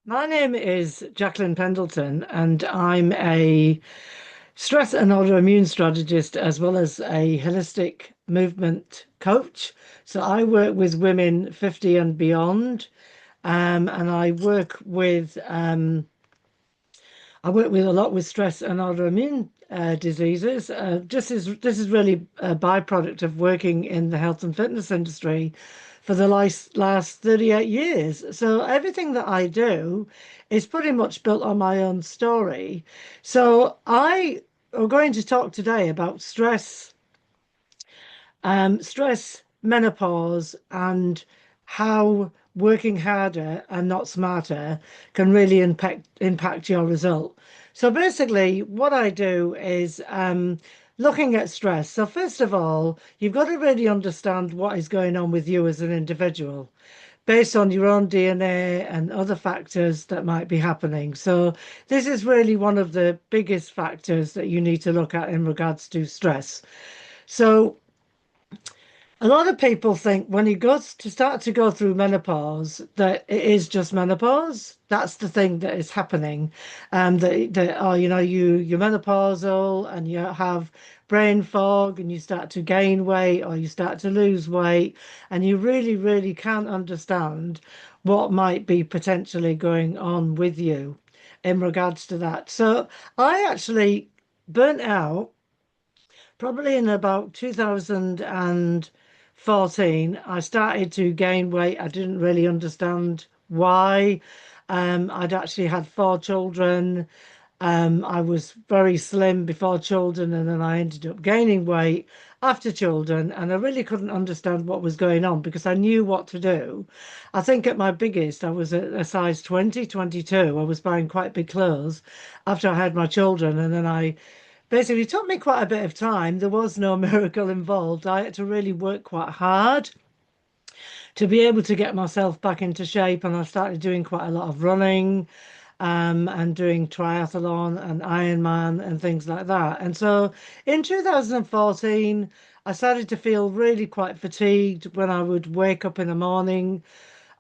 My name is Jacqueline Pendleton, and I'm a stress and autoimmune strategist as well as a holistic movement coach. So I work with women 50 and beyond, and I work with a lot with stress and autoimmune diseases. This is really a byproduct of working in the health and fitness industry for the last 38 years. So everything that I do is pretty much built on my own story. So I am going to talk today about stress, menopause, and how working harder and not smarter can really impact your result. So basically, what I do is looking at stress. So first of all, you've got to really understand what is going on with you as an individual based on your own DNA and other factors that might be happening. So this is really one of the biggest factors that you need to look at in regards to stress. So a lot of people think when you start to go through menopause that it is just menopause. That's the thing that is happening. That oh, you're menopausal and you have brain fog and you start to gain weight or you start to lose weight and you really, really can't understand what might be potentially going on with you in regards to that. So I actually burnt out probably in about 2014, I started to gain weight. I didn't really understand why. I'd actually had four children. I was very slim before children, and then I ended up gaining weight after children, and I really couldn't understand what was going on because I knew what to do. I think at my biggest, I was at a size 20, 22. I was buying quite big clothes after I had my children, and then I basically, it took me quite a bit of time. There was no miracle involved. I had to really work quite hard to be able to get myself back into shape. And I started doing quite a lot of running, and doing triathlon and Ironman and things like that. And so in 2014, I started to feel really quite fatigued when I would wake up in the morning.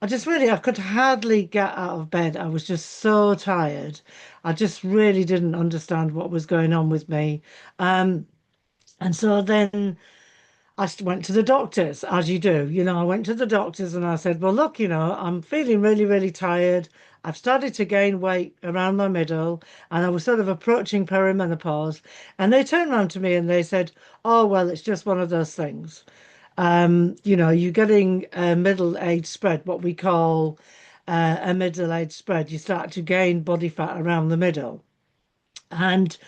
I could hardly get out of bed. I was just so tired. I just really didn't understand what was going on with me. Um, and so then went to the doctors, as you do. I went to the doctors and I said, well, look, I'm feeling really, really tired. I've started to gain weight around my middle and I was sort of approaching perimenopause. And they turned around to me and they said, oh, well, it's just one of those things. You're getting a middle age spread, what we call a middle age spread. You start to gain body fat around the middle. And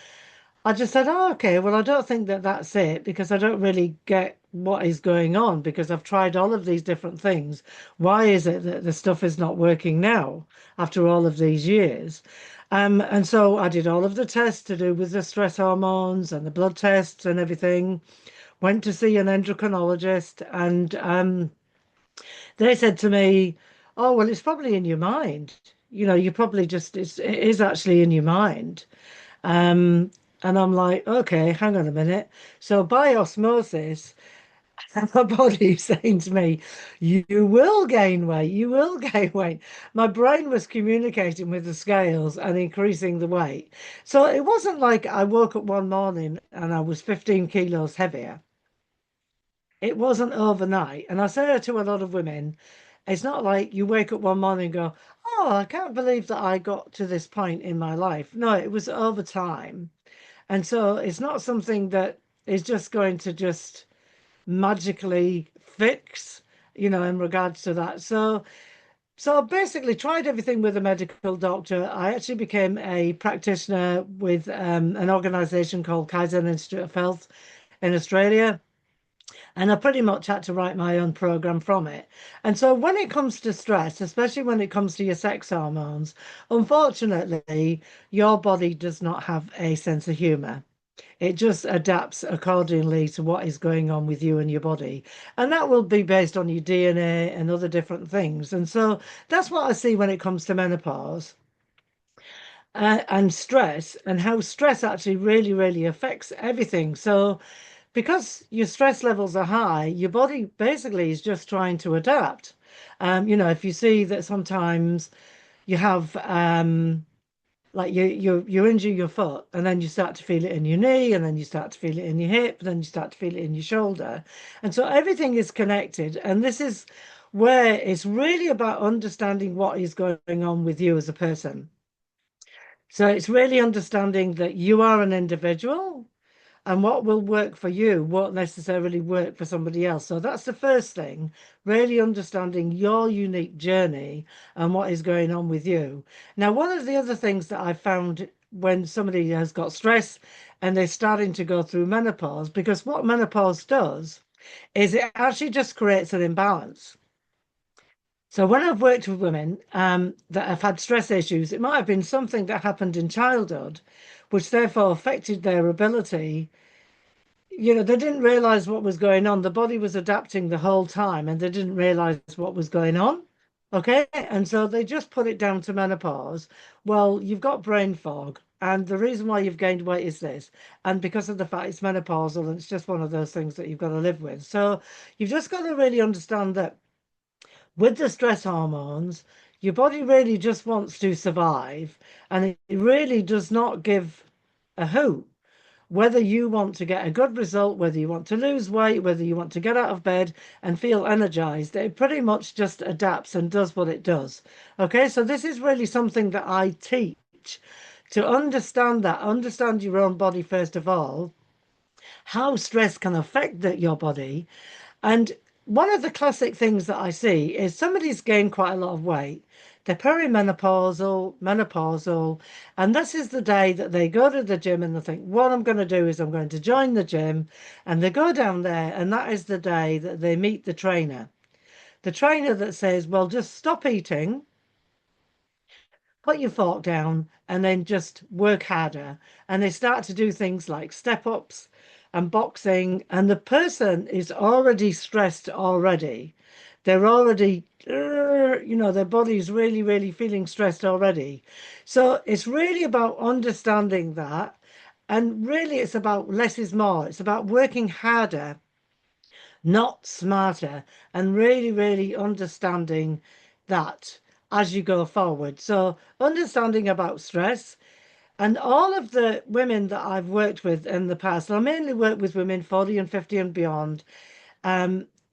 I just said, oh, okay, well, I don't think that that's it because I don't really get what is going on because I've tried all of these different things. Why is it that the stuff is not working now after all of these years? And so I did all of the tests to do with the stress hormones and the blood tests and everything. Went to see an endocrinologist, and they said to me, "Oh, well, it's probably in your mind. You probably it is actually in your mind." Um, and I'm like, okay, hang on a minute. So by osmosis, my body's saying to me, you will gain weight, you will gain weight. My brain was communicating with the scales and increasing the weight. So it wasn't like I woke up one morning and I was 15 kilos heavier. It wasn't overnight. And I say that to a lot of women. It's not like you wake up one morning and go, oh, I can't believe that I got to this point in my life. No, it was over time. And so it's not something that is just going to just magically fix, in regards to that. So basically tried everything with a medical doctor. I actually became a practitioner with an organization called Kaizen Institute of Health in Australia. And I pretty much had to write my own program from it. And so when it comes to stress, especially when it comes to your sex hormones, unfortunately, your body does not have a sense of humor. It just adapts accordingly to what is going on with you and your body. And that will be based on your DNA and other different things. And so that's what I see when it comes to menopause, and stress, and how stress actually really, really affects everything. So because your stress levels are high, your body basically is just trying to adapt. If you see that sometimes You have like you injure your foot and then you start to feel it in your knee and then you start to feel it in your hip, and then you start to feel it in your shoulder. And so everything is connected. And this is where it's really about understanding what is going on with you as a person. So it's really understanding that you are an individual and what will work for you won't necessarily work for somebody else. So that's the first thing, really understanding your unique journey and what is going on with you. Now, one of the other things that I found when somebody has got stress and they're starting to go through menopause, because what menopause does is it actually just creates an imbalance. So when I've worked with women that have had stress issues, it might have been something that happened in childhood, which therefore affected their ability. They didn't realize what was going on. The body was adapting the whole time and they didn't realize what was going on. Okay. And so they just put it down to menopause. Well, you've got brain fog. And the reason why you've gained weight is this. And because of the fact it's menopausal, and it's just one of those things that you've got to live with. So you've just got to really understand that with the stress hormones, your body really just wants to survive. And it really does not give a hoot whether you want to get a good result, whether you want to lose weight, whether you want to get out of bed and feel energized. It pretty much just adapts and does what it does. Okay, so this is really something that I teach to understand that, understand your own body first of all, how stress can affect your body. And one of the classic things that I see is somebody's gained quite a lot of weight. They're perimenopausal, menopausal, and this is the day that they go to the gym and they think, what I'm going to do is I'm going to join the gym. And they go down there, and that is the day that they meet the trainer. The trainer that says, well, just stop eating, put your fork down, and then just work harder. And they start to do things like step ups and boxing, and the person is already stressed already. They're already, their body's really, really feeling stressed already. So it's really about understanding that. And really, it's about less is more. It's about working harder, not smarter, and really, really understanding that as you go forward. So, understanding about stress. And all of the women that I've worked with in the past, and I mainly work with women 40 and 50 and beyond,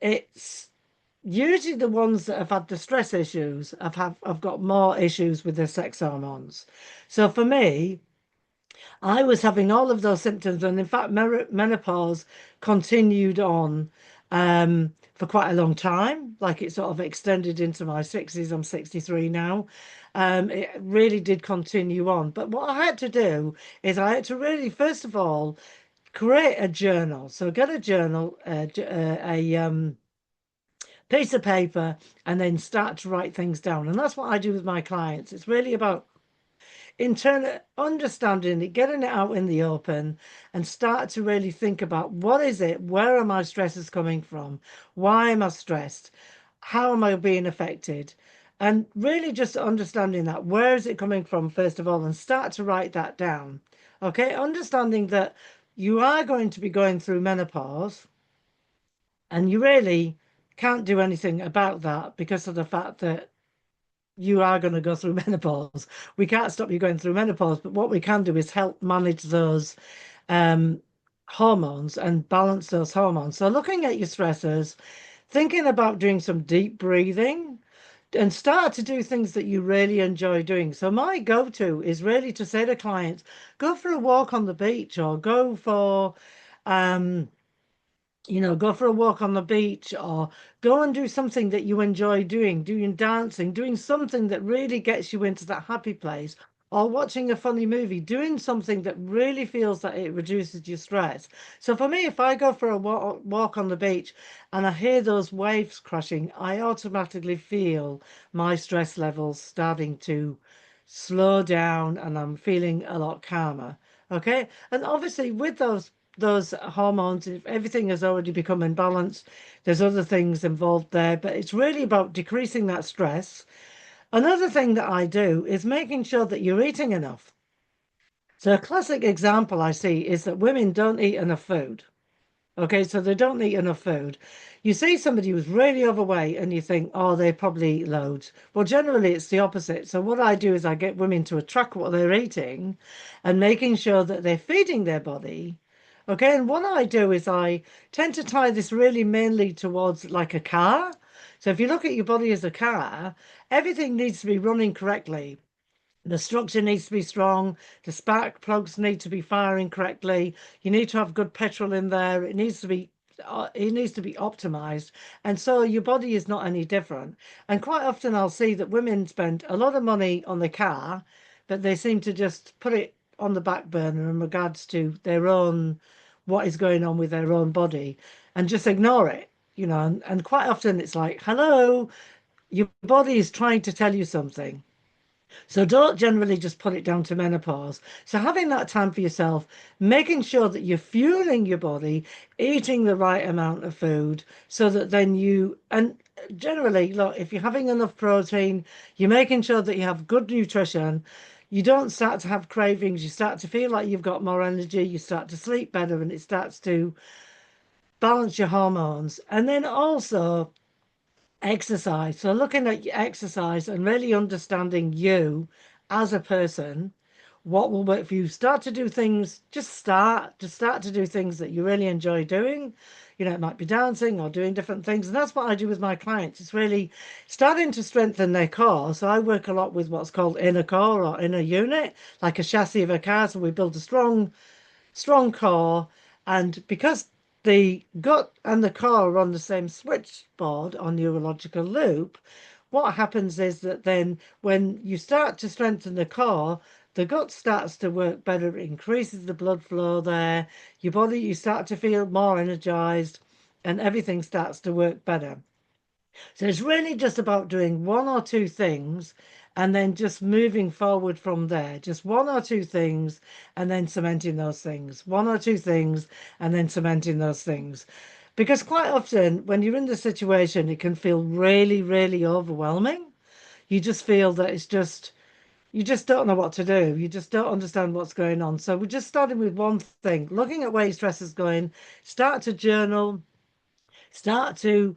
it's usually the ones that have had the stress issues have got more issues with their sex hormones. So for me, I was having all of those symptoms, and in fact, menopause continued on for quite a long time. Like it sort of extended into my 60s. I'm 63 now. It really did continue on. But what I had to do is I had to really, first of all, create a journal. So get a journal, a piece of paper, and then start to write things down. And that's what I do with my clients. It's really about internal understanding it, getting it out in the open, and start to really think about what is it, where are my stresses coming from, why am I stressed, how am I being affected, and really just understanding that where is it coming from first of all, and start to write that down. Okay, understanding that you are going to be going through menopause and you really can't do anything about that because of the fact that you are going to go through menopause. We can't stop you going through menopause, but what we can do is help manage those um, hormones and balance those hormones. So, looking at your stressors, thinking about doing some deep breathing, and start to do things that you really enjoy doing. So, my go to is really to say to clients, go for a walk on the beach or um, go for a walk on the beach or go and do something that you enjoy doing dancing, doing something that really gets you into that happy place, or watching a funny movie, doing something that really feels that it reduces your stress. So for me, if I go for a walk on the beach and I hear those waves crashing, I automatically feel my stress levels starting to slow down and I'm feeling a lot calmer. Okay. And obviously with those hormones, if everything has already become in balance, there's other things involved there, but it's really about decreasing that stress. Another thing that I do is making sure that you're eating enough. So a classic example I see is that women don't eat enough food. Okay, so they don't eat enough food. You see somebody who's really overweight and you think, oh, they probably eat loads. Well, generally it's the opposite. So what I do is I get women to track what they're eating and making sure that they're feeding their body. Okay, and what I do is I tend to tie this really mainly towards like a car. So if you look at your body as a car, everything needs to be running correctly. The structure needs to be strong. The spark plugs need to be firing correctly. You need to have good petrol in there. It needs to be optimized. And so your body is not any different. And quite often I'll see that women spend a lot of money on the car, but they seem to just put it on the back burner in regards to their own, what is going on with their own body, and just ignore it. And quite often it's like, hello, your body is trying to tell you something. So don't generally just put it down to menopause. So having that time for yourself, making sure that you're fueling your body, eating the right amount of food, so that then and generally, look, if you're having enough protein, you're making sure that you have good nutrition. You don't start to have cravings. You start to feel like you've got more energy. You start to sleep better, and it starts to balance your hormones. And then also exercise. So looking at your exercise and really understanding you as a person, what will work for you. Start to do things, just start to do things that you really enjoy doing. It might be dancing or doing different things. And that's what I do with my clients. It's really starting to strengthen their core. So I work a lot with what's called inner core or inner unit, like a chassis of a car. So we build a strong core. And because the gut and the core are on the same switchboard or neurological loop, what happens is that then when you start to strengthen the core, the gut starts to work better, it increases the blood flow there, you start to feel more energized, and everything starts to work better. So it's really just about doing one or two things and then just moving forward from there. Just one or two things and then cementing those things. One or two things and then cementing those things. Because quite often when you're in the situation, it can feel really, really overwhelming. You just feel that you just don't know what to do. You just don't understand what's going on. So we're just starting with one thing, looking at where your stress is going, start to journal, start to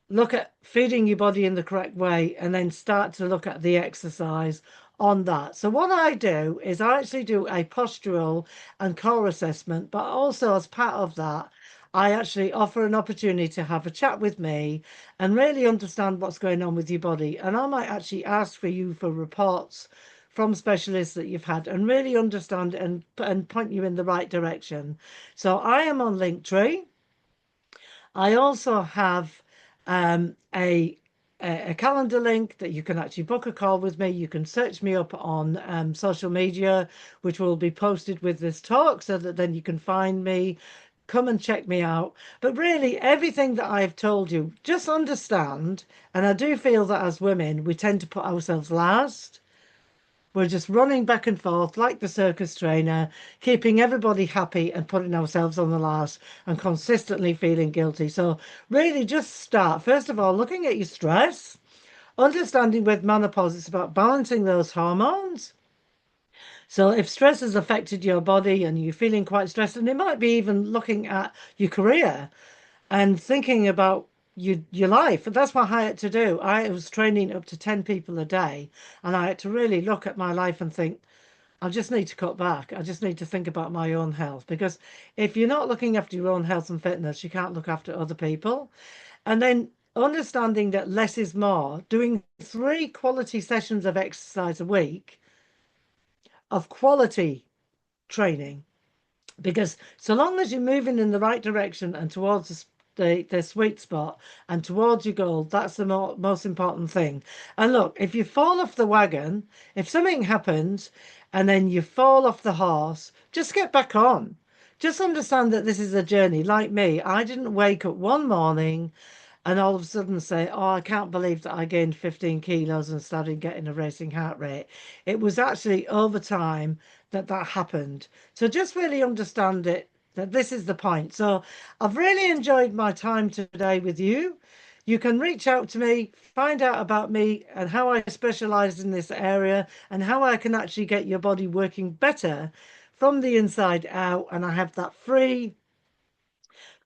look at feeding your body in the correct way and then start to look at the exercise on that. So what I do is I actually do a postural and core assessment, but also as part of that, I actually offer an opportunity to have a chat with me and really understand what's going on with your body. And I might actually ask for you for reports from specialists that you've had and really understand and point you in the right direction. So I am on Linktree. I also have a calendar link that you can actually book a call with me. You can search me up on social media, which will be posted with this talk so that then you can find me, come and check me out. But really, everything that I've told you, just understand, and I do feel that as women, we tend to put ourselves last. We're just running back and forth like the circus trainer, keeping everybody happy and putting ourselves on the last and consistently feeling guilty. So, really, just start, first of all, looking at your stress, understanding with menopause, it's about balancing those hormones. So, if stress has affected your body and you're feeling quite stressed, and it might be even looking at your career and thinking about your life. That's what I had to do. I was training up to 10 people a day, and I had to really look at my life and think, I just need to cut back. I just need to think about my own health because if you're not looking after your own health and fitness, you can't look after other people. And then understanding that less is more, doing 3 quality sessions of exercise a week of quality training. Because so long as you're moving in the right direction and towards the sweet spot and towards your goal, that's the most important thing. And look, if you fall off the wagon, if something happens and then you fall off the horse, just get back on. Just understand that this is a journey. Like me, I didn't wake up one morning and all of a sudden say, oh, I can't believe that I gained 15 kilos and started getting a racing heart rate. It was actually over time that that happened. So just really understand it, that this is the point. So I've really enjoyed my time today with you. You can reach out to me, find out about me and how I specialize in this area and how I can actually get your body working better from the inside out. And I have that free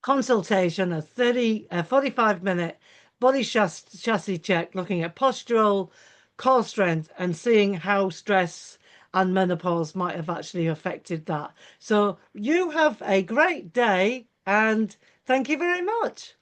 consultation, a 45-minute body chassis check, looking at postural, core strength, and seeing how stress and menopause might have actually affected that. So you have a great day, and thank you very much.